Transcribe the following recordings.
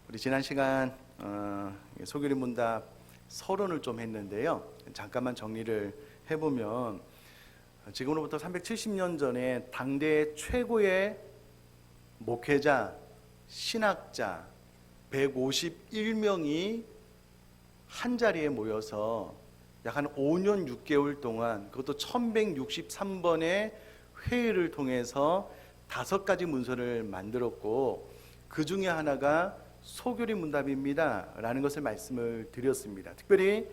우리 지난 시간 소교리 문답 서론을 좀 했는데요. 잠깐만 정리를 해보면 지금으로부터 370년 전에 당대 최고의 목회자, 신학자 151명이 한 자리에 모여서 약 한 5년 6개월 동안, 그것도 1163번의 회의를 통해서 5가지 문서를 만들었고, 그 중에 하나가 소교리 문답입니다 라는 것을 말씀을 드렸습니다. 특별히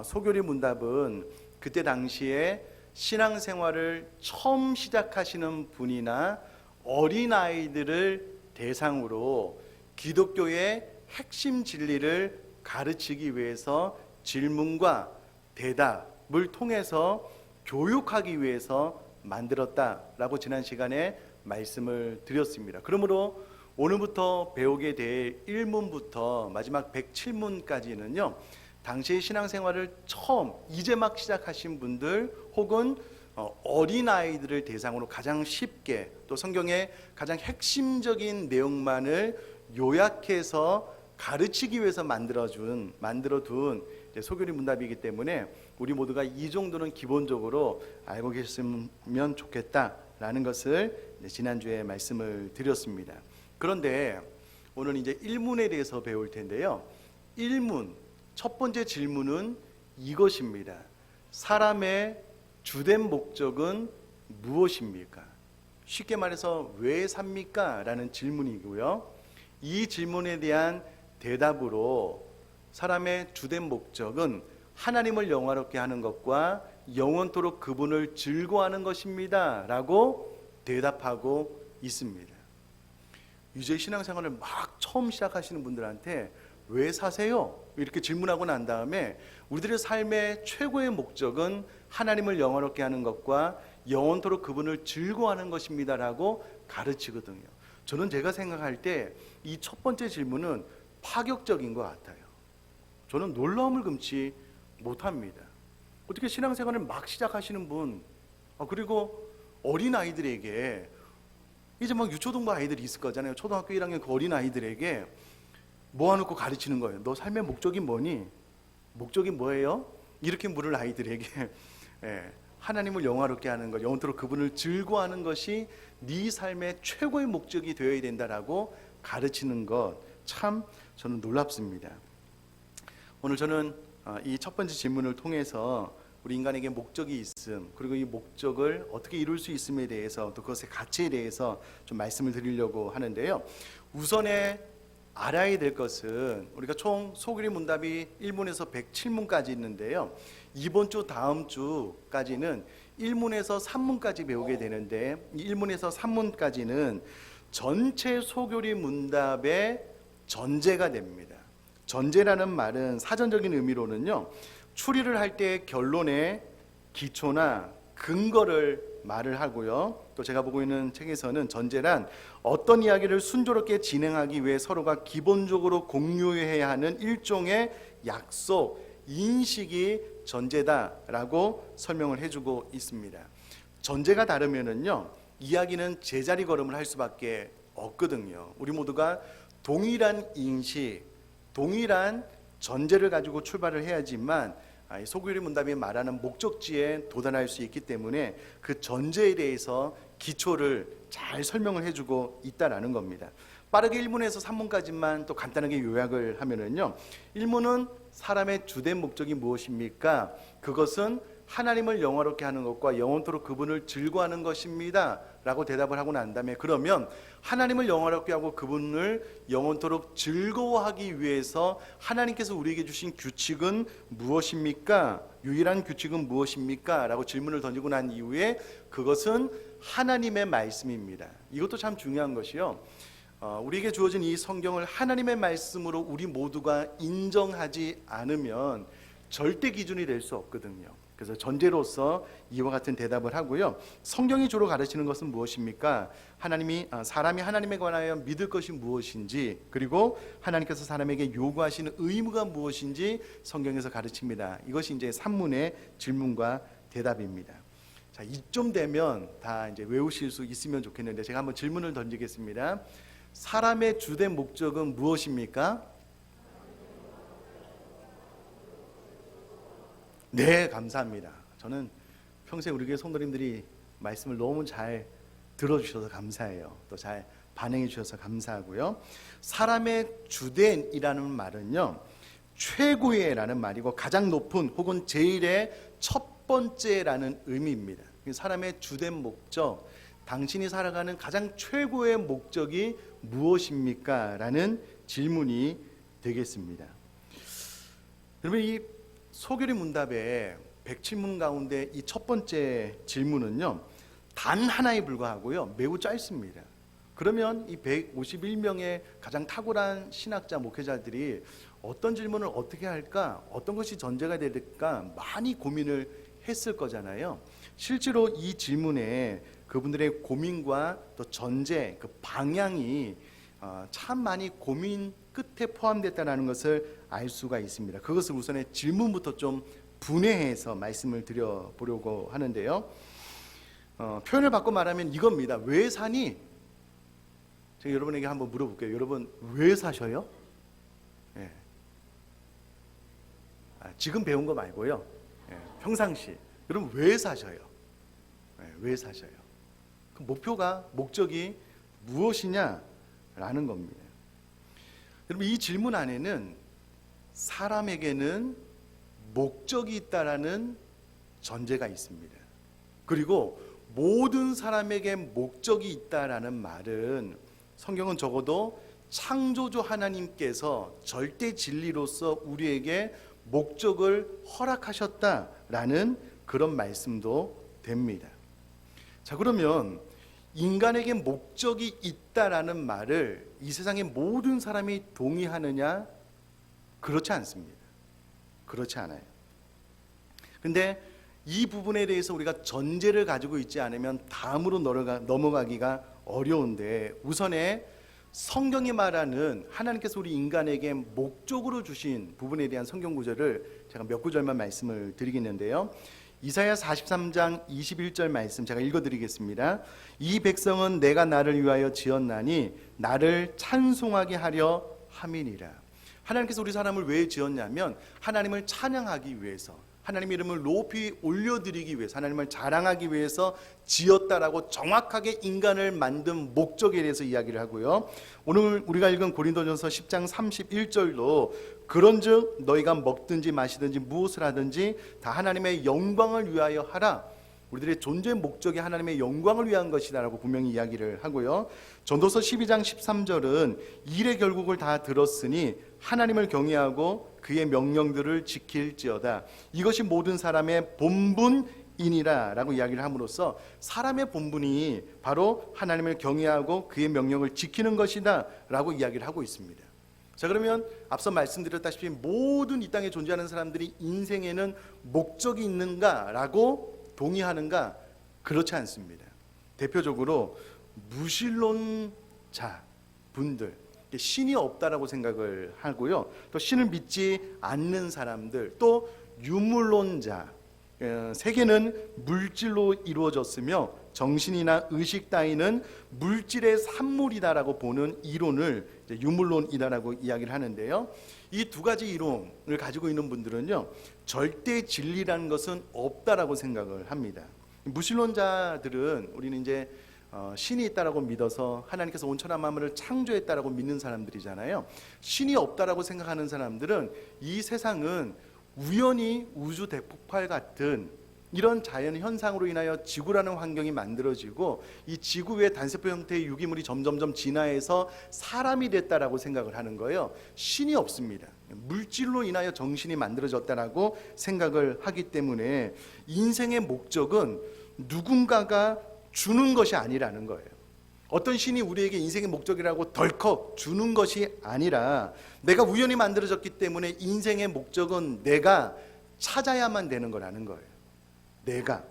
소교리 문답은 그때 당시에 신앙생활을 처음 시작하시는 분이나 어린아이들을 대상으로 기독교의 핵심 진리를 가르치기 위해서 질문과 대답을 통해서 교육하기 위해서 만들었다라고 지난 시간에 말씀을 드렸습니다. 그러므로 오늘부터 배우게 될 1문부터 마지막 107문까지는요, 당시의 신앙생활을 처음 이제 막 시작하신 분들 혹은 어린아이들을 대상으로 가장 쉽게, 또 성경의 가장 핵심적인 내용만을 요약해서 가르치기 위해서 만들어둔 소교리 문답이기 때문에 우리 모두가 이 정도는 기본적으로 알고 계셨으면 좋겠다라는 것을 지난주에 말씀을 드렸습니다. 그런데 오늘 이제 1문에 대해서 배울 텐데요. 1문 첫 번째 질문은 이것입니다. 사람의 주된 목적은 무엇입니까? 쉽게 말해서 왜 삽니까? 라는 질문이고요. 이 질문에 대한 대답으로 사람의 주된 목적은 하나님을 영화롭게 하는 것과 영원토록 그분을 즐거워하는 것입니다 라고 대답하고 있습니다. 이제 신앙생활을 막 처음 시작하시는 분들한테 왜 사세요? 이렇게 질문하고 난 다음에 우리들의 삶의 최고의 목적은 하나님을 영화롭게 하는 것과 영원토록 그분을 즐거워하는 것입니다 라고 가르치거든요. 저는 제가 생각할 때 이 첫 번째 질문은 파격적인 것 같아요. 저는 놀라움을 금치 못합니다. 어떻게 신앙생활을 막 시작하시는 분, 그리고 어린아이들에게, 이제 막 유초등부 아이들이 있을 거잖아요. 초등학교 1학년 그 어린아이들에게 모아놓고 가르치는 거예요. 너 삶의 목적이 뭐니? 목적이 뭐예요? 이렇게 물을 아이들에게 하나님을 영화롭게 하는 것, 영원토록 그분을 즐거워하는 것이 네 삶의 최고의 목적이 되어야 된다라고 가르치는 것, 참 저는 놀랍습니다. 오늘 저는 이 첫 번째 질문을 통해서 우리 인간에게 목적이 있음, 그리고 이 목적을 어떻게 이룰 수 있음에 대해서, 또 그것의 가치에 대해서 좀 말씀을 드리려고 하는데요. 우선에 알아야 될 것은, 우리가 총 소교리 문답이 1문에서 107문까지 있는데요. 이번 주 다음 주까지는 1문에서 3문까지 배우게 되는데, 1문에서 3문까지는 전체 소교리 문답의 전제가 됩니다. 전제라는 말은 사전적인 의미로는요, 추리를 할 때 결론의 기초나 근거를 말을 하고요. 또 제가 보고 있는 책에서는 전제란 어떤 이야기를 순조롭게 진행하기 위해 서로가 기본적으로 공유해야 하는 일종의 약속, 인식이 전제다라고 설명을 해주고 있습니다. 전제가 다르면은요, 이야기는 제자리 걸음을 할 수밖에 없거든요. 우리 모두가 동일한 인식, 동일한 전제를 가지고 출발을 해야지만 소교리 문답이 말하는 목적지에 도달할 수 있기 때문에 그 전제에 대해서 기초를 잘 설명을 해주고 있다라는 겁니다. 빠르게 1문에서 3문까지만 또 간단하게 요약을 하면은요, 1문은 사람의 주된 목적이 무엇입니까? 그것은 하나님을 영화롭게 하는 것과 영원토록 그분을 즐거워하는 것입니다 라고 대답을 하고 난 다음에, 그러면 하나님을 영화롭게 하고 그분을 영원토록 즐거워하기 위해서 하나님께서 우리에게 주신 규칙은 무엇입니까? 유일한 규칙은 무엇입니까? 라고 질문을 던지고 난 이후에 그것은 하나님의 말씀입니다. 이것도 참 중요한 것이요, 우리에게 주어진 이 성경을 하나님의 말씀으로 우리 모두가 인정하지 않으면 절대 기준이 될 수 없거든요. 그래서 전제로서 이와 같은 대답을 하고요. 성경이 주로 가르치는 것은 무엇입니까? 사람이 하나님에 관하여 믿을 것이 무엇인지, 그리고 하나님께서 사람에게 요구하시는 의무가 무엇인지 성경에서 가르칩니다. 이것이 이제 3문의 질문과 대답입니다. 자, 이쯤 되면 다 이제 외우실 수 있으면 좋겠는데 제가 한번 질문을 던지겠습니다. 사람의 주된 목적은 무엇입니까? 네, 감사합니다. 저는 평생 우리 교회 성도님들이 말씀을 너무 잘 들어주셔서 감사해요. 또 잘 반응해 주셔서 감사하고요. 사람의 주된이라는 말은요, 최고의라는 말이고 가장 높은 혹은 제일의 첫 번째라는 의미입니다. 사람의 주된 목적, 당신이 살아가는 가장 최고의 목적이 무엇입니까? 라는 질문이 되겠습니다. 여러분, 이 소결의 문답의 107문 가운데 이 첫 번째 질문은요, 단 하나에 불과하고요, 매우 짧습니다. 그러면 이 151명의 가장 탁월한 신학자, 목회자들이 어떤 질문을 어떻게 할까, 어떤 것이 전제가 될까 많이 고민을 했을 거잖아요. 실제로 이 질문에 그분들의 고민과 또 전제, 그 방향이 참 많이 고민 끝에 포함됐다는 것을 알 수가 있습니다. 그것을 우선의 질문부터 좀 분해해서 말씀을 드려보려고 하는데요. 표현을 바꿔 말하면 이겁니다. 왜 사니? 제가 여러분에게 한번 물어볼게요. 여러분 왜 사셔요? 예. 지금 배운 거 말고요. 예. 평상시 여러분 왜 사셔요? 예. 왜 사셔요? 그 목표가, 목적이 무엇이냐라는 겁니다. 여러분 이 질문 안에는 사람에게는 목적이 있다라는 전제가 있습니다. 그리고 모든 사람에게 목적이 있다라는 말은 성경은 적어도 창조주 하나님께서 절대 진리로서 우리에게 목적을 허락하셨다라는 그런 말씀도 됩니다. 자, 그러면 인간에게 목적이 있다라는 말을 이 세상의 모든 사람이 동의하느냐? 그렇지 않습니다. 그렇지 않아요. 근데 이 부분에 대해서 우리가 전제를 가지고 있지 않으면 다음으로 넘어가기가 어려운데, 우선에 성경이 말하는 하나님께서 우리 인간에게 목적으로 주신 부분에 대한 성경 구절을 제가 몇 구절만 말씀을 드리겠는데요. 이사야 43장 21절 말씀 제가 읽어드리겠습니다. 이 백성은 내가 나를 위하여 지었나니 나를 찬송하게 하려 함이니라. 하나님께서 우리 사람을 왜 지었냐면 하나님을 찬양하기 위해서, 하나님의 이름을 높이 올려드리기 위해서, 하나님을 자랑하기 위해서 지었다라고 정확하게 인간을 만든 목적에 대해서 이야기를 하고요. 오늘 우리가 읽은 고린도전서 10장 31절도 그런즉 너희가 먹든지 마시든지 무엇을 하든지 다 하나님의 영광을 위하여 하라. 우리들의 존재의 목적이 하나님의 영광을 위한 것이다 라고 분명히 이야기를 하고요. 전도서 12장 13절은 일의 결국을 다 들었으니 하나님을 경외하고 그의 명령들을 지킬지어다. 이것이 모든 사람의 본분이니라 라고 이야기를 함으로써 사람의 본분이 바로 하나님을 경외하고 그의 명령을 지키는 것이다 라고 이야기를 하고 있습니다. 자, 그러면 앞서 말씀드렸다시피 모든 이 땅에 존재하는 사람들이 인생에는 목적이 있는가 라고 동의하는가? 그렇지 않습니다. 대표적으로 무신론자 분들, 신이 없다라고 생각을 하고요. 또 신을 믿지 않는 사람들, 또 유물론자, 세계는 물질로 이루어졌으며 정신이나 의식 따위는 물질의 산물이다라고 보는 이론을 유물론이다라고 이야기를 하는데요. 이 두 가지 이론을 가지고 있는 분들은요, 절대 진리라는 것은 없다라고 생각을 합니다. 무신론자들은 우리는 이제 신이 있다라고 믿어서 하나님께서 온천한 만물을 창조했다라고 믿는 사람들이잖아요. 신이 없다라고 생각하는 사람들은 이 세상은 우연히 우주 대폭발 같은 이런 자연 현상으로 인하여 지구라는 환경이 만들어지고 이 지구 위에 단세포 형태의 유기물이 점점점 진화해서 사람이 됐다라고 생각을 하는 거예요. 신이 없습니다. 물질로 인하여 정신이 만들어졌다라고 생각을 하기 때문에 인생의 목적은 누군가가 주는 것이 아니라는 거예요. 어떤 신이 우리에게 인생의 목적이라고 덜컥 주는 것이 아니라 내가 우연히 만들어졌기 때문에 인생의 목적은 내가 찾아야만 되는 거라는 거예요. 내가.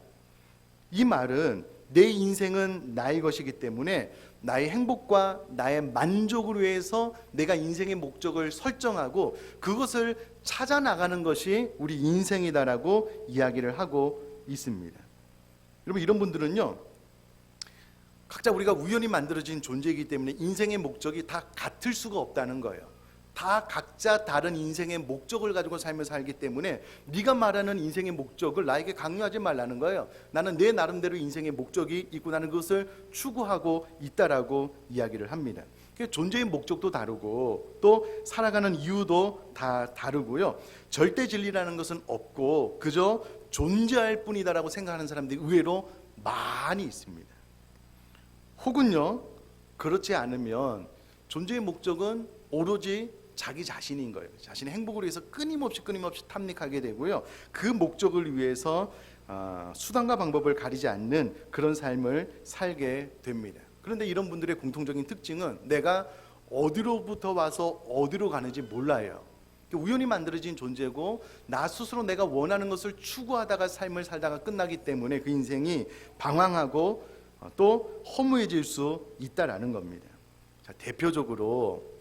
이 말은 내 인생은 나의 것이기 때문에 나의 행복과 나의 만족을 위해서 내가 인생의 목적을 설정하고 그것을 찾아 나가는 것이 우리 인생이다라고 이야기를 하고 있습니다. 여러분, 이런 분들은요, 각자 우리가 우연히 만들어진 존재이기 때문에 인생의 목적이 다 같을 수가 없다는 거예요. 다 각자 다른 인생의 목적을 가지고 삶을 살기 때문에 네가 말하는 인생의 목적을 나에게 강요하지 말라는 거예요. 나는 내 나름대로 인생의 목적이 있고 나는 그것을 추구하고 있다라고 이야기를 합니다. 존재의 목적도 다르고 또 살아가는 이유도 다 다르고요. 절대 진리라는 것은 없고 그저 존재할 뿐이다라고 생각하는 사람들이 의외로 많이 있습니다. 혹은요, 그렇지 않으면 존재의 목적은 오로지 자기 자신인 거예요. 자신의 행복을 위해서 끊임없이 탐닉하게 되고요. 그 목적을 위해서 수단과 방법을 가리지 않는 그런 삶을 살게 됩니다. 그런데 이런 분들의 공통적인 특징은 내가 어디로부터 와서 어디로 가는지 몰라요. 우연히 만들어진 존재고 나 스스로 내가 원하는 것을 추구하다가 삶을 살다가 끝나기 때문에 그 인생이 방황하고 또 허무해질 수 있다라는 겁니다. 자, 대표적으로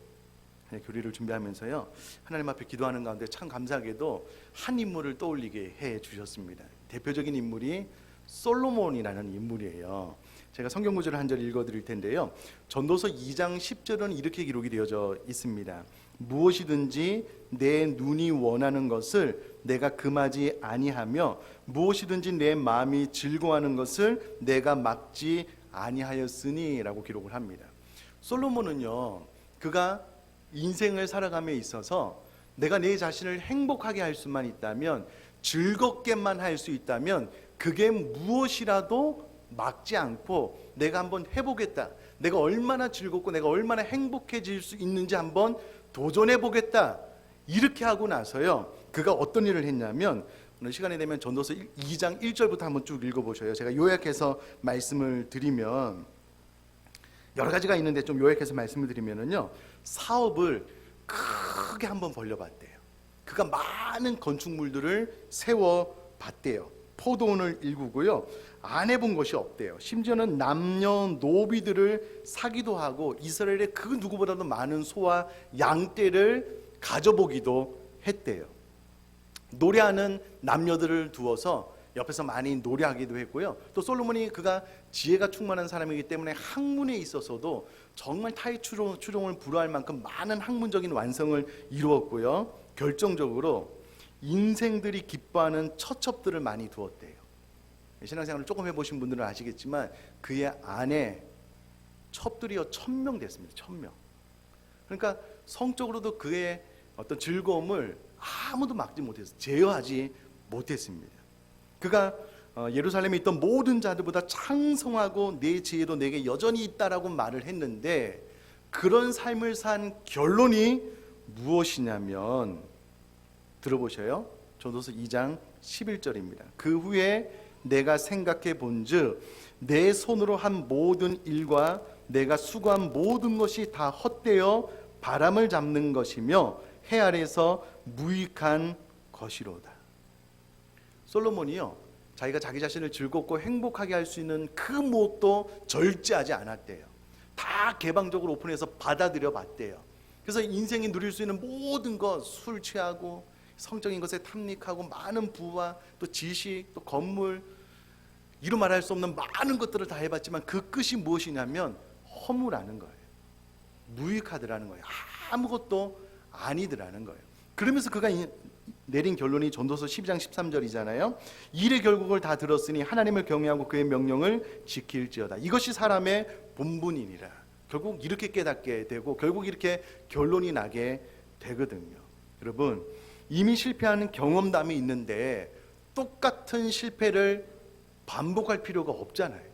교리를 준비하면서요, 하나님 앞에 기도하는 가운데 참 감사하게도 한 인물을 떠올리게 해 주셨습니다. 대표적인 인물이 솔로몬이라는 인물이에요. 제가 성경 구절을 한 절 읽어드릴 텐데요. 전도서 2장 10절은 이렇게 기록이 되어져 있습니다. 무엇이든지 내 눈이 원하는 것을 내가 금하지 아니하며 무엇이든지 내 마음이 즐거워하는 것을 내가 막지 아니하였으니 라고 기록을 합니다. 솔로몬은요, 그가 인생을 살아감에 있어서 내가 내 자신을 행복하게 할 수만 있다면, 즐겁게만 할 수 있다면 그게 무엇이라도 막지 않고 내가 한번 해보겠다, 내가 얼마나 즐겁고 내가 얼마나 행복해질 수 있는지 한번 도전해보겠다, 이렇게 하고 나서요, 그가 어떤 일을 했냐면, 오늘 시간이 되면 전도서 2장 1절부터 한번 쭉 읽어보셔요. 제가 요약해서 말씀을 드리면, 여러 가지가 있는데 좀 요약해서 말씀을 드리면은요, 사업을 크게 한번 벌려봤대요. 그가 많은 건축물들을 세워봤대요. 포도원을 일구고요, 안 해본 것이 없대요. 심지어는 남녀노비들을 사기도 하고 이스라엘의 그 누구보다도 많은 소와 양떼를 가져보기도 했대요. 노래하는 남녀들을 두어서 옆에서 많이 노래하기도 했고요. 또 솔로몬이 그가 지혜가 충만한 사람이기 때문에 학문에 있어서도 정말 타의 추종을 불허할 만큼 많은 학문적인 완성을 이루었고요. 결정적으로 인생들이 기뻐하는 처첩들을 많이 두었대요. 신앙생활을 조금 해보신 분들은 아시겠지만 그의 아내 첩들이요 1000명 됐습니다. 1000명. 그러니까 성적으로도 그의 어떤 즐거움을 아무도 막지 못해서 제어하지 못했습니다. 그가 예루살렘에 있던 모든 자들보다 창성하고 내 지혜도 내게 여전히 있다라고 말을 했는데, 그런 삶을 산 결론이 무엇이냐면, 들어보셔요. 전도서 2장 11절입니다. 그 후에 내가 생각해 본즉 내 손으로 한 모든 일과 내가 수고한 모든 것이 다 헛되어 바람을 잡는 것이며 해 아래서 무익한 것이로다. 솔로몬이요, 자기가 자기 자신을 즐겁고 행복하게 할 수 있는 그 무엇도 절제하지 않았대요. 다 개방적으로 오픈해서 받아들여 봤대요. 그래서 인생이 누릴 수 있는 모든 것, 술 취하고 성적인 것에 탐닉하고 많은 부와 또 지식, 또 건물, 이루 말할 수 없는 많은 것들을 다 해봤지만 그 끝이 무엇이냐면 허무라는 거예요. 무익하더라는 거예요. 아무것도 아니더라는 거예요. 그러면서 그가 내린 결론이 전도서 12장 13절이잖아요. 일의 결국을 다 들었으니 하나님을 경외하고 그의 명령을 지킬지어다. 이것이 사람의 본분이니라. 결국 이렇게 깨닫게 되고 결국 이렇게 결론이 나게 되거든요. 여러분, 이미 실패하는 경험담이 있는데 똑같은 실패를 반복할 필요가 없잖아요.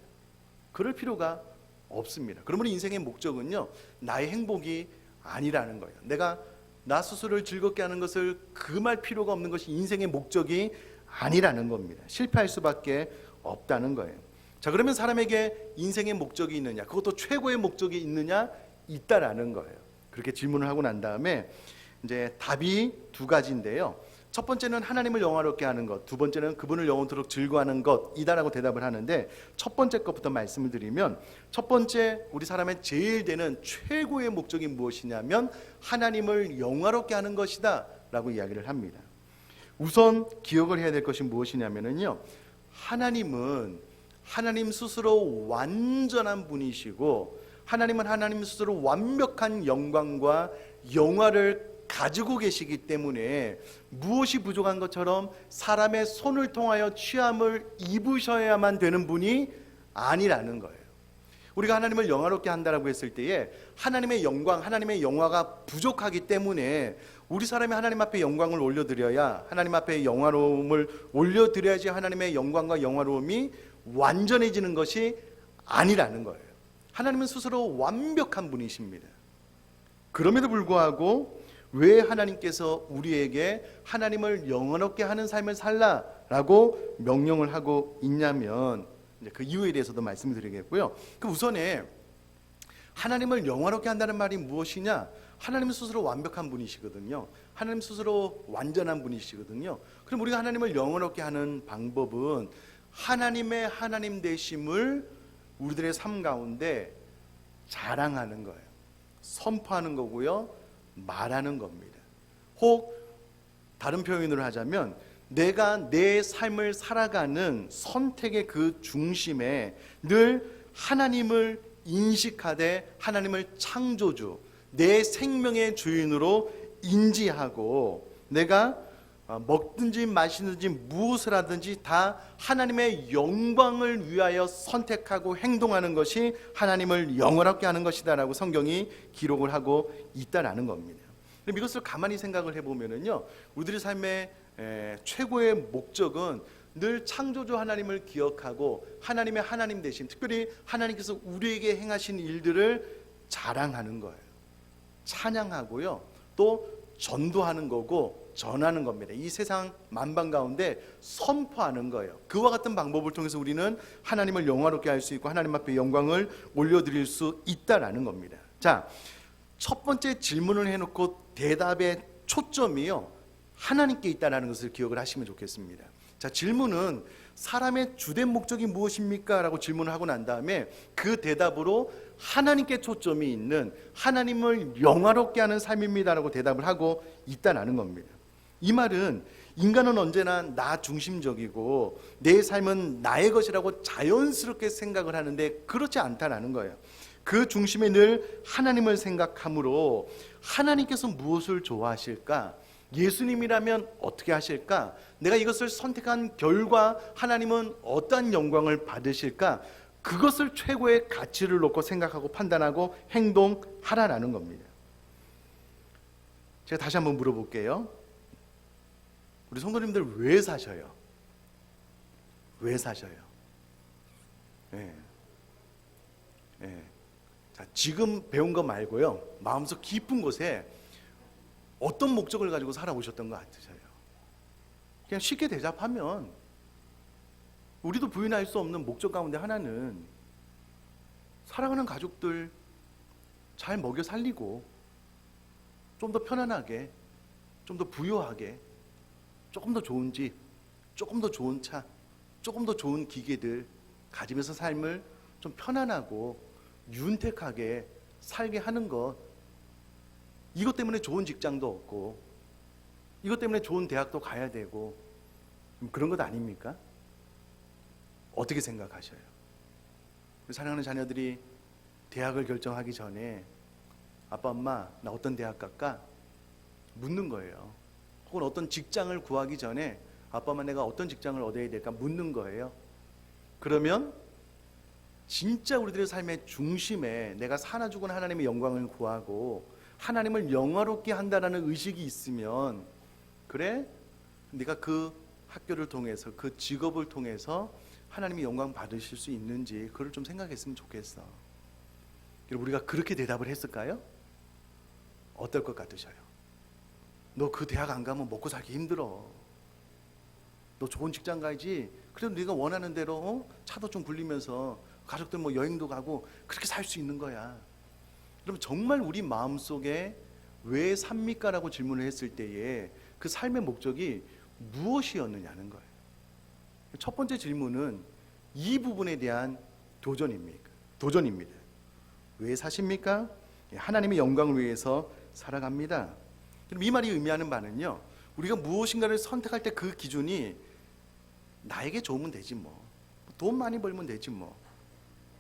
그럴 필요가 없습니다. 그러므로 인생의 목적은요, 나의 행복이 아니라는 거예요. 내가 나 스스로를 즐겁게 하는 것을 금할 필요가 없는 것이 인생의 목적이 아니라는 겁니다. 실패할 수밖에 없다는 거예요. 자, 그러면 사람에게 인생의 목적이 있느냐, 그것도 최고의 목적이 있느냐? 있다라는 거예요. 그렇게 질문을 하고 난 다음에 이제 답이 두 가지인데요. 첫 번째는 하나님을 영화롭게 하는 것, 두 번째는 그분을 영원토록 즐거워하는 것이다라고 대답을 하는데, 첫 번째 것부터 말씀을 드리면, 첫 번째 우리 사람의 제일 되는 최고의 목적이 무엇이냐면 하나님을 영화롭게 하는 것이다 라고 이야기를 합니다. 우선 기억을 해야 될 것이 무엇이냐면요, 하나님은 하나님 스스로 완전한 분이시고 하나님은 하나님 스스로 완벽한 영광과 영화를 가지고 계시기 때문에 무엇이 부족한 것처럼 사람의 손을 통하여 취함을 입으셔야만 되는 분이 아니라는 거예요. 우리가 하나님을 영화롭게 한다라고 했을 때에 하나님의 영광, 하나님의 영화가 부족하기 때문에 우리 사람이 하나님 앞에 영광을 올려드려야, 하나님 앞에 영화로움을 올려드려야지 하나님의 영광과 영화로움이 완전해지는 것이 아니라는 거예요. 하나님은 스스로 완벽한 분이십니다. 그럼에도 불구하고 왜 하나님께서 우리에게 하나님을 영원롭게 하는 삶을 살라라고 명령을 하고 있냐면 그 이유에 대해서도 말씀을 드리겠고요. 그 우선에 하나님을 영원롭게 한다는 말이 무엇이냐? 하나님 스스로 완벽한 분이시거든요. 하나님 스스로 완전한 분이시거든요. 그럼 우리가 하나님을 영원롭게 하는 방법은 하나님의 하나님 되심을 우리들의 삶 가운데 자랑하는 거예요. 선포하는 거고요. 말하는 겁니다. 혹 다른 표현으로 하자면 내가 내 삶을 살아가는 선택의 그 중심에 늘 하나님을 인식하되 하나님을 창조주, 내 생명의 주인으로 인지하고 내가 먹든지 마시든지 무엇을 하든지 다 하나님의 영광을 위하여 선택하고 행동하는 것이 하나님을 영원롭게 하는 것이다라고 성경이 기록을 하고 있다라는 겁니다. 그럼 이것을 가만히 생각을 해보면은요, 우리들의 삶의 최고의 목적은 늘 창조주 하나님을 기억하고 하나님의 하나님 되신, 특별히 하나님께서 우리에게 행하신 일들을 자랑하는 거예요. 찬양하고요, 또 전도하는 거고 전하는 겁니다. 이 세상 만방 가운데 선포하는 거예요. 그와 같은 방법을 통해서 우리는 하나님을 영화롭게 할 수 있고 하나님 앞에 영광을 올려드릴 수 있다라는 겁니다. 자, 첫 번째 질문을 해놓고 대답의 초점이요, 하나님께 있다는 것을 기억을 하시면 좋겠습니다. 자, 질문은 사람의 주된 목적이 무엇입니까? 라고 질문을 하고 난 다음에 그 대답으로 하나님께 초점이 있는 하나님을 영화롭게 하는 삶입니다라고 대답을 하고 있다는 겁니다. 이 말은 인간은 언제나 나 중심적이고 내 삶은 나의 것이라고 자연스럽게 생각을 하는데 그렇지 않다는 거예요. 그 중심에 늘 하나님을 생각하므로 하나님께서 무엇을 좋아하실까? 예수님이라면 어떻게 하실까? 내가 이것을 선택한 결과 하나님은 어떠한 영광을 받으실까? 그것을 최고의 가치를 놓고 생각하고 판단하고 행동하라는 겁니다. 제가 다시 한번 물어볼게요. 우리 성도님들 왜 사셔요? 왜 사셔요? 네. 네. 자, 지금 배운 거 말고요, 마음속 깊은 곳에 어떤 목적을 가지고 살아오셨던 것 같으세요? 그냥 쉽게 대답하면 우리도 부인할 수 없는 목적 가운데 하나는 사랑하는 가족들 잘 먹여 살리고 좀 더 편안하게, 좀 더 부유하게, 조금 더 좋은 집, 조금 더 좋은 차, 조금 더 좋은 기계들 가지면서 삶을 좀 편안하고 윤택하게 살게 하는 것, 이것 때문에 좋은 직장도 없고 이것 때문에 좋은 대학도 가야 되고 그런 것 아닙니까? 어떻게 생각하셔요? 사랑하는 자녀들이 대학을 결정하기 전에 아빠 엄마 나 어떤 대학 갈까? 묻는 거예요. 혹은 어떤 직장을 구하기 전에 아빠 엄마 내가 어떤 직장을 얻어야 될까 묻는 거예요. 그러면 진짜 우리들의 삶의 중심에 내가 사나 죽은 하나님의 영광을 구하고 하나님을 영화롭게 한다는 의식이 있으면, 그래? 네가 그 학교를 통해서 그 직업을 통해서 하나님의 영광 받으실 수 있는지 그걸 좀 생각했으면 좋겠어. 우리가 그렇게 대답을 했을까요? 어떨 것 같으셔요? 너 그 대학 안 가면 먹고 살기 힘들어. 너 좋은 직장 가야지. 그래도 네가 원하는 대로 차도 좀 굴리면서 가족들 뭐 여행도 가고 그렇게 살 수 있는 거야. 그럼 정말 우리 마음속에 왜 삽니까? 라고 질문을 했을 때에 그 삶의 목적이 무엇이었느냐는 거예요. 첫 번째 질문은 이 부분에 대한 도전입니다. 왜 사십니까? 하나님의 영광을 위해서 살아갑니다. 그럼 이 말이 의미하는 바는요, 우리가 무엇인가를 선택할 때 그 기준이 나에게 좋으면 되지 뭐, 돈 많이 벌면 되지 뭐.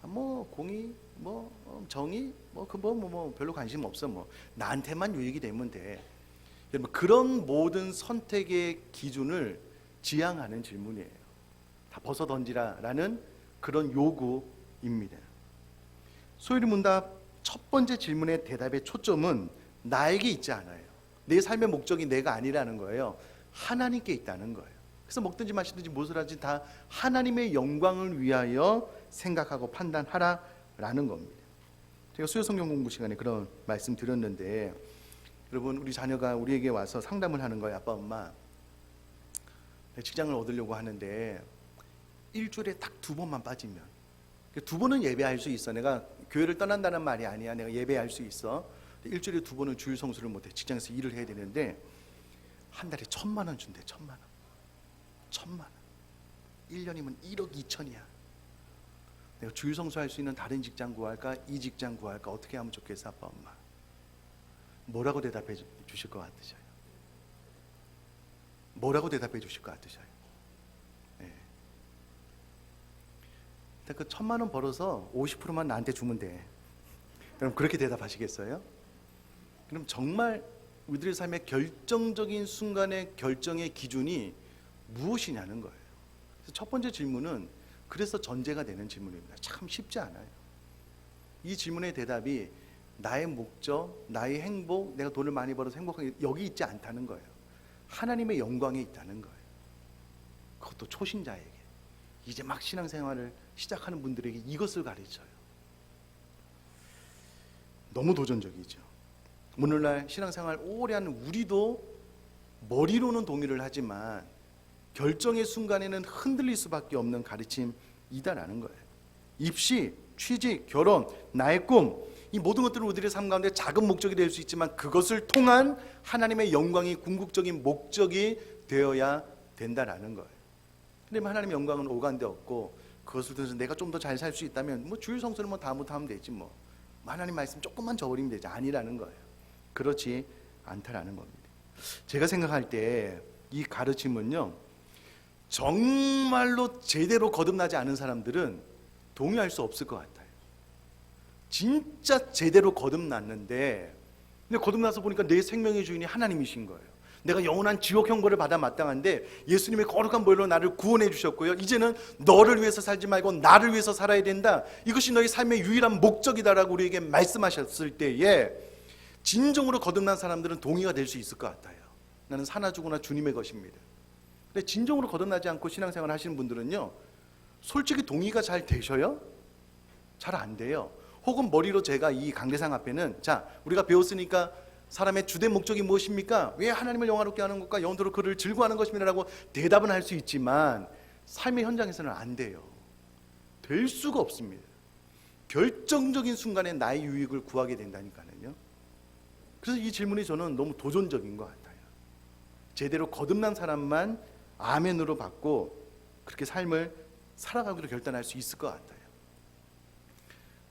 뭐 공의, 뭐 정의, 뭐 별로 관심 없어. 뭐 나한테만 유익이 되면 돼. 여러분, 그런 모든 선택의 기준을 지향하는 질문이에요. 다 벗어 던지라라는 그런 요구입니다. 소요리 문답 첫 번째 질문의 대답의 초점은 나에게 있지 않아요. 내 삶의 목적이 내가 아니라는 거예요. 하나님께 있다는 거예요. 그래서 먹든지 마시든지 무엇을 하든지 다 하나님의 영광을 위하여 생각하고 판단하라라는 겁니다. 제가 수요 성경 공부 시간에 그런 말씀 드렸는데, 여러분, 우리 자녀가 우리에게 와서 상담을 하는 거예요. 아빠, 엄마, 직장을 얻으려고 하는데 일주일에 딱 2번만 빠지면, 2번은 예배할 수 있어. 내가 교회를 떠난다는 말이 아니야. 내가 예배할 수 있어. 일주일에 2번은 주일 성수를 못해. 직장에서 일을 해야 되는데 한 달에 1,000만 원 준대. 1,000만 원. 1,000만 원. 1년이면 1억 2천이야. 내가 주일 성수할 수 있는 다른 직장 구할까? 이 직장 구할까? 어떻게 하면 좋겠어, 아빠, 엄마? 뭐라고 대답해 주실 것 같으셔요? 뭐라고 대답해 주실 것 같으셔요? 네. 그 1,000만 원 벌어서 50%만 나한테 주면 돼. 그럼 그렇게 대답하시겠어요? 그럼 정말 우리들의 삶의 결정적인 순간의 결정의 기준이 무엇이냐는 거예요. 그래서 첫 번째 질문은 그래서 전제가 되는 질문입니다. 참 쉽지 않아요. 이 질문의 대답이 나의 목적, 나의 행복, 내가 돈을 많이 벌어서 행복하게, 여기 있지 않다는 거예요. 하나님의 영광에 있다는 거예요. 그것도 초신자에게, 이제 막 신앙생활을 시작하는 분들에게 이것을 가르쳐요. 너무 도전적이죠. 오늘날 신앙생활 오래 하는 우리도 머리로는 동의를 하지만 결정의 순간에는 흔들릴 수밖에 없는 가르침이다라는 거예요. 입시, 취직, 결혼, 나의 꿈, 이 모든 것들은 우리들의 삶 가운데 작은 목적이 될 수 있지만 그것을 통한 하나님의 영광이 궁극적인 목적이 되어야 된다라는 거예요. 근데 하나님의 영광은 오간데 없고, 그것을 통해서 내가 좀 더 잘 살 수 있다면 뭐 주일 성수는 뭐 다 못하면 되지 뭐. 하나님 말씀 조금만 저버리면 되지. 아니라는 거예요. 그렇지 않다라는 겁니다. 제가 생각할 때 이 가르침은요, 정말로 제대로 거듭나지 않은 사람들은 동의할 수 없을 것 같아요. 진짜 제대로 거듭났는데, 근데 거듭나서 보니까 내 생명의 주인이 하나님이신 거예요. 내가 영원한 지옥 형벌을 받아 마땅한데 예수님의 거룩한 보혈로 나를 구원해 주셨고요, 이제는 너를 위해서 살지 말고 나를 위해서 살아야 된다. 이것이 너의 삶의 유일한 목적이다라고 우리에게 말씀하셨을 때에 진정으로 거듭난 사람들은 동의가 될 수 있을 것 같아요. 나는 사나 죽으나 주님의 것입니다. 근데 진정으로 거듭나지 않고 신앙생활 하시는 분들은요, 솔직히 동의가 잘 되셔요? 잘 안 돼요. 혹은 머리로 제가 이 강대상 앞에는, 자, 우리가 배웠으니까 사람의 주된 목적이 무엇입니까? 왜 하나님을 영화롭게 하는 것과 영원토록 그를 즐거워하는 것입니다 라고 대답은 할 수 있지만 삶의 현장에서는 안 돼요. 될 수가 없습니다. 결정적인 순간에 나의 유익을 구하게 된다니까요. 그래서 이 질문이 저는 너무 도전적인 것 같아요. 제대로 거듭난 사람만 아멘으로 받고 그렇게 삶을 살아가기로 결단할 수 있을 것 같아요.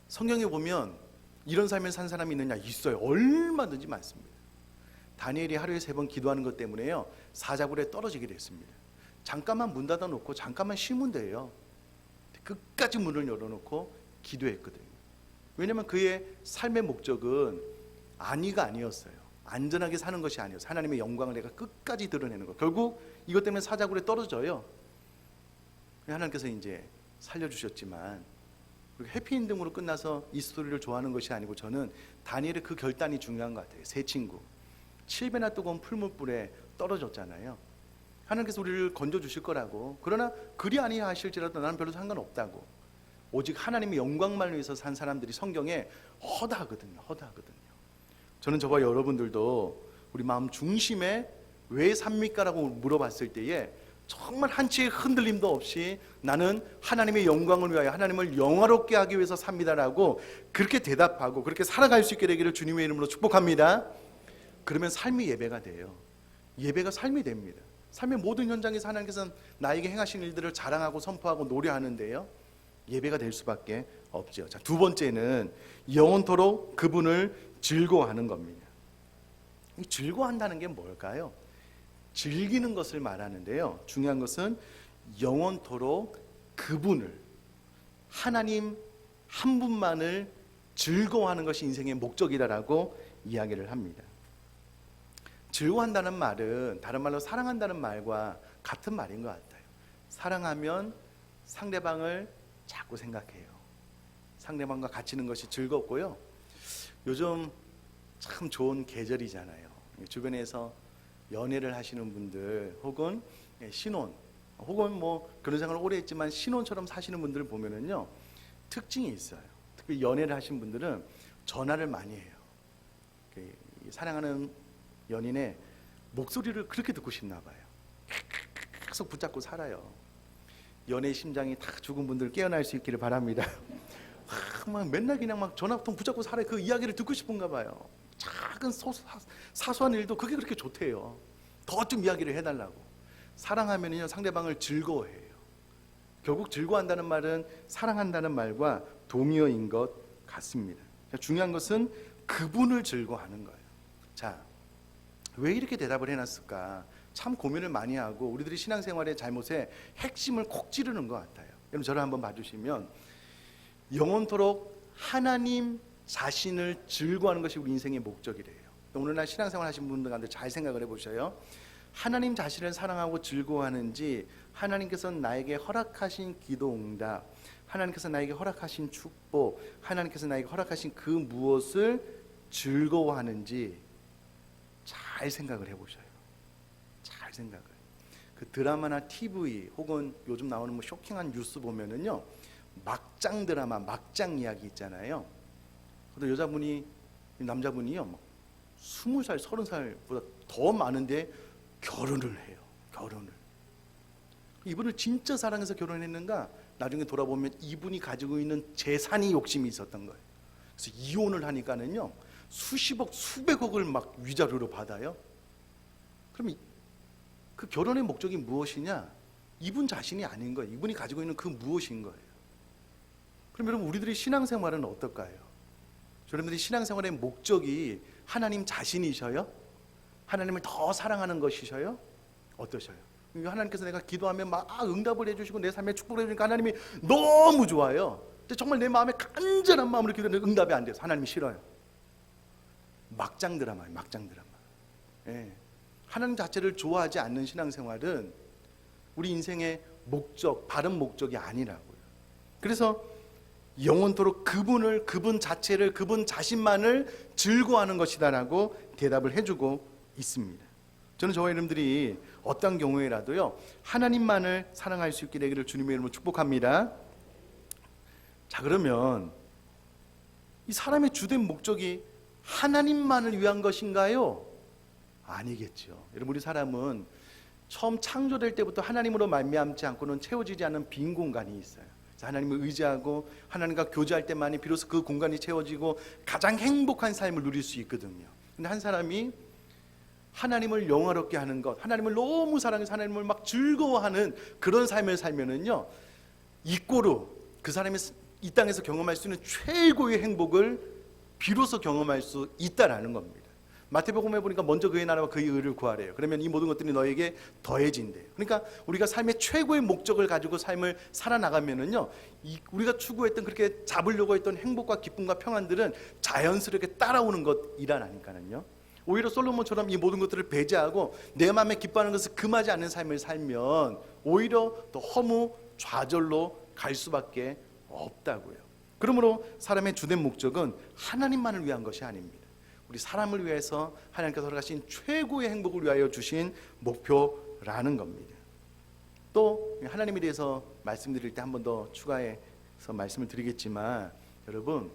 성경에 보면 이런 삶을 산 사람이 있느냐? 있어요. 얼마든지 많습니다. 다니엘이 하루에 3번 기도하는 것 때문에요, 사자굴에 떨어지게 됐습니다. 잠깐만 문 닫아 놓고 잠깐만 쉬면 돼요. 끝까지 문을 열어놓고 기도했거든요. 왜냐하면 그의 삶의 목적은 안위가 아니었어요. 안전하게 사는 것이 아니었어요. 하나님의 영광을 내가 끝까지 드러내는 것. 결국 이것 때문에 사자굴에 떨어져요. 하나님께서 이제 살려주셨지만, 해피엔딩으로 끝나서 이 스토리를 좋아하는 것이 아니고, 저는 다니엘의 그 결단이 중요한 것 같아요. 세 친구 7배나 뜨거운 풀무불에 떨어졌잖아요. 하나님께서 우리를 건져주실 거라고. 그러나 그리 아니하실지라도 나는 별로 상관없다고. 오직 하나님의 영광만 위해서 산 사람들이 성경에 허다하거든요. 저는 저와 여러분들도 우리 마음 중심에 왜 삽니까? 라고 물어봤을 때에 정말 한치의 흔들림도 없이 나는 하나님의 영광을 위하여 하나님을 영화롭게 하기 위해서 삽니다라고 그렇게 대답하고 그렇게 살아갈 수 있게 되기를 주님의 이름으로 축복합니다. 그러면 삶이 예배가 돼요. 예배가 삶이 됩니다. 삶의 모든 현장에서 하나님께서는 나에게 행하신 일들을 자랑하고 선포하고 노래하는데요, 예배가 될 수밖에 없죠. 자, 두 번째는 영원토록 그분을 즐거워하는 겁니다. 이 즐거워한다는 게 뭘까요? 즐기는 것을 말하는데요, 중요한 것은 영원토록 그분을, 하나님 한 분만을 즐거워하는 것이 인생의 목적이다라고 이야기를 합니다. 즐거워한다는 말은 다른 말로 사랑한다는 말과 같은 말인 것 같아요. 사랑하면 상대방을 자꾸 생각해요. 상대방과 같이 있는 것이 즐겁고요. 요즘 참 좋은 계절이잖아요. 주변에서 연애를 하시는 분들 혹은 신혼 혹은 뭐 결혼 생활을 오래 했지만 신혼처럼 사시는 분들을 보면은요, 특징이 있어요. 특히 연애를 하신 분들은 전화를 많이 해요. 사랑하는 연인의 목소리를 그렇게 듣고 싶나 봐요. 계속 붙잡고 살아요. 연애 심장이 다 죽은 분들 깨어날 수 있기를 바랍니다. 막 맨날 그냥 막 전화통 붙잡고 살아요. 그 이야기를 듣고 싶은가 봐요. 작은 사소한 일도 그게 그렇게 좋대요. 더 좀 이야기를 해달라고. 사랑하면요, 상대방을 즐거워해요. 결국 즐거워한다는 말은 사랑한다는 말과 동의어인 것 같습니다. 중요한 것은 그분을 즐거워하는 거예요. 자, 왜 이렇게 대답을 해놨을까? 참 고민을 많이 하고 우리들이 신앙생활의 잘못에 핵심을 콕 찌르는 것 같아요. 여러분 저를 한번 봐주시면, 영원토록 하나님 자신을 즐거워하는 것이 우리 인생의 목적이래요. 오늘날 신앙생활 하신 분들한테 잘 생각을 해보셔요. 하나님 자신을 사랑하고 즐거워하는지, 하나님께서 나에게 허락하신 기도응답, 하나님께서 나에게 허락하신 축복, 하나님께서 나에게 허락하신 그 무엇을 즐거워하는지 잘 생각을 해보셔요. 잘 생각을. 그 드라마나 TV 혹은 요즘 나오는 뭐 쇼킹한 뉴스 보면은요, 막장 드라마, 막장 이야기 있잖아요. 근데 여자분이, 남자분이요, 20살, 30살보다 더 많은데 결혼을 해요. 결혼을. 이분을 진짜 사랑해서 결혼했는가? 나중에 돌아보면 이분이 가지고 있는 재산이 욕심이 있었던 거예요. 그래서 이혼을 하니까는요, 수십억, 수백억을 막 위자료로 받아요. 그럼 그 결혼의 목적이 무엇이냐? 이분 자신이 아닌 거예요. 이분이 가지고 있는 그 무엇인 거예요. 그럼 여러분, 우리들의 신앙생활은 어떨까요? 여러분들이 신앙생활의 목적이 하나님 자신이셔요? 하나님을 더 사랑하는 것이셔요? 어떠셔요? 하나님께서 내가 기도하면 막 응답을 해주시고 내 삶에 축복을 해주니까 하나님이 너무 좋아요. 근데 정말 내 마음에 간절한 마음으로 기도했는데 응답이 안 돼서 하나님이 싫어요. 막장 드라마예요. 막장 드라마. 예. 하나님 자체를 좋아하지 않는 신앙생활은 우리 인생의 목적, 바른 목적이 아니라고요. 그래서 영원토록 그분을, 그분 자체를, 그분 자신만을 즐거워하는 것이다라고 대답을 해주고 있습니다. 저는 저와 여러분들이 어떤 경우에라도요, 하나님만을 사랑할 수 있게 되기를 주님의 이름으로 축복합니다. 자, 그러면 이 사람의 주된 목적이 하나님만을 위한 것인가요? 아니겠죠. 여러분, 우리 사람은 처음 창조될 때부터 하나님으로 말미암지 않고는 채워지지 않는 빈 공간이 있어요. 하나님을 의지하고 하나님과 교제할 때만이 비로소 그 공간이 채워지고 가장 행복한 삶을 누릴 수 있거든요. 근데 한 사람이 하나님을 영화롭게 하는 것, 하나님을 너무 사랑해서 하나님을 막 즐거워하는 그런 삶을 살면은요, 이꼬로 그 사람이 이 땅에서 경험할 수 있는 최고의 행복을 비로소 경험할 수 있다라는 겁니다. 마태복음에 보니까 먼저 그의 나라와 그의 의를 구하래요. 그러면 이 모든 것들이 너에게 더해진대요. 그러니까 우리가 삶의 최고의 목적을 가지고 삶을 살아나가면은요, 우리가 추구했던, 그렇게 잡으려고 했던 행복과 기쁨과 평안들은 자연스럽게 따라오는 것이라니까요. 오히려 솔로몬처럼 이 모든 것들을 배제하고 내 마음에 기뻐하는 것을 금하지 않는 삶을 살면 오히려 더 허무 좌절로 갈 수밖에 없다고요. 그러므로 사람의 주된 목적은 하나님만을 위한 것이 아닙니다. 우리 사람을 위해서 하나님께서 허락하신 최고의 행복을 위하여 주신 목표라는 겁니다. 또 하나님에 대해서 말씀드릴 때 한 번 더 추가해서 말씀을 드리겠지만, 여러분,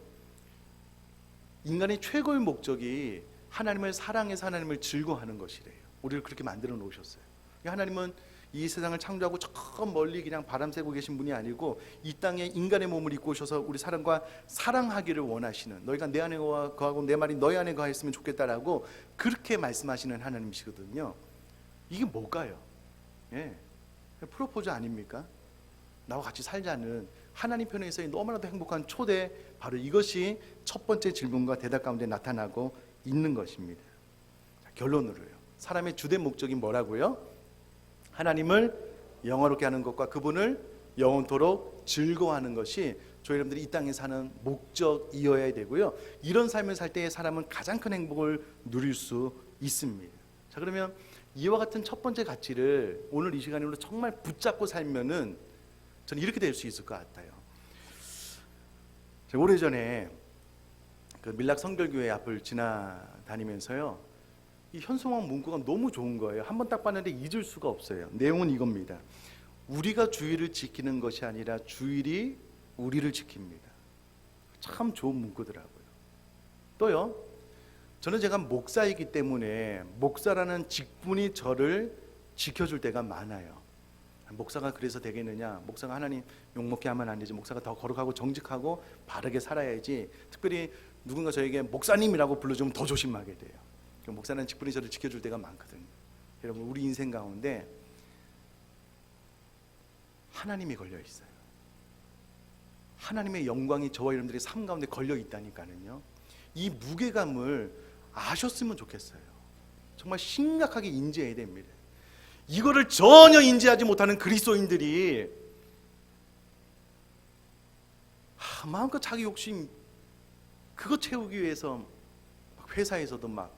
인간의 최고의 목적이 하나님을 사랑해서 하나님을 즐거워하는 것이래요. 우리를 그렇게 만들어 놓으셨어요. 하나님은 이 세상을 창조하고 저 멀리 그냥 바람 쐬고 계신 분이 아니고 이 땅에 인간의 몸을 입고 오셔서 우리 사람과 사랑하기를 원하시는, 너희가 내 안에 거하고 내 말이 너희 안에 거하였으면 좋겠다라고 그렇게 말씀하시는 하나님이시거든요. 이게 뭘까요? 예, 프로포즈 아닙니까? 나와 같이 살자는 하나님 편에서의 너무나도 행복한 초대, 바로 이것이 첫 번째 질문과 대답 가운데 나타나고 있는 것입니다. 자, 결론으로요, 사람의 주된 목적이 뭐라고요? 하나님을 영화롭게 하는 것과 그분을 영원토록 즐거워하는 것이 저희 여러분들이 이 땅에 사는 목적이어야 되고요. 이런 삶을 살 때 사람은 가장 큰 행복을 누릴 수 있습니다. 자, 그러면 이와 같은 첫 번째 가치를 오늘 이 시간으로 정말 붙잡고 살면은 저는 이렇게 될 수 있을 것 같아요. 제가 오래전에 그 밀락 성결교회 앞을 지나다니면서요, 이 현수막 문구가 너무 좋은 거예요. 한번 딱 봤는데 잊을 수가 없어요. 내용은 이겁니다. 우리가 주일을 지키는 것이 아니라 주일이 우리를 지킵니다. 참 좋은 문구더라고요. 또요, 저는 제가 목사이기 때문에 목사라는 직분이 저를 지켜줄 때가 많아요. 목사가 그래서 되겠느냐? 목사가 하나님 욕먹게 하면 안 되지. 목사가 더 거룩하고 정직하고 바르게 살아야지. 특별히 누군가 저에게 목사님이라고 불러주면 더 조심하게 돼요. 목사라는 직분이 저를 지켜줄 때가 많거든요. 여러분, 우리 인생 가운데 하나님이 걸려 있어요. 하나님의 영광이 저와 여러분들의 삶 가운데 걸려 있다니까는요. 이 무게감을 아셨으면 좋겠어요. 정말 심각하게 인지해야 됩니다. 이거를 전혀 인지하지 못하는 그리스도인들이 마음껏 자기 욕심 그거 채우기 위해서 회사에서도 막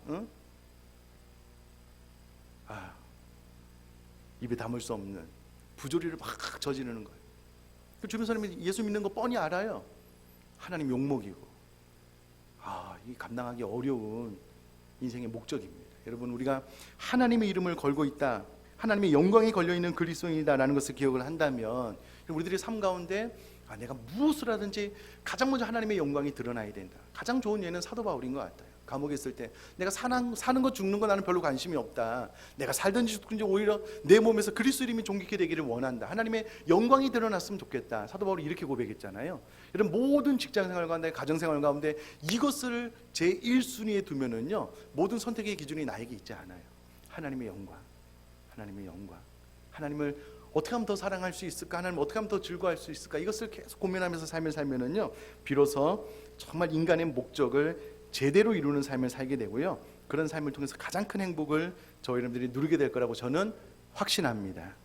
입에 담을 수 없는 부조리를 막 저지르는 거예요. 주변 사람이 예수 믿는 거 뻔히 알아요. 하나님 욕먹이고 이 감당하기 어려운 인생의 목적입니다. 여러분, 우리가 하나님의 이름을 걸고 있다, 하나님의 영광이 걸려있는 그리스도인이다라는 것을 기억을 한다면 우리들의 삶 가운데 내가 무엇을 하든지 가장 먼저 하나님의 영광이 드러나야 된다. 가장 좋은 예는 사도 바울인 것 같아요. 감옥에 있을 때 내가 사는 거 죽는 거 나는 별로 관심이 없다. 내가 살든지 죽든지 오히려 내 몸에서 그리스도 이름이 존귀케 되기를 원한다. 하나님의 영광이 드러났으면 좋겠다. 사도 바울이 이렇게 고백했잖아요. 이런 모든 직장생활 가운데 가정생활 가운데 이것을 제1순위에 두면은요, 모든 선택의 기준이 나에게 있지 않아요. 하나님의 영광, 하나님의 영광, 하나님을 어떻게 하면 더 사랑할 수 있을까? 하나님 어떻게 하면 더 즐거워할 수 있을까? 이것을 계속 고민하면서 삶을 살면은요, 비로소 정말 인간의 목적을 제대로 이루는 삶을 살게 되고요, 그런 삶을 통해서 가장 큰 행복을 저희 여러분들이 누리게 될 거라고 저는 확신합니다.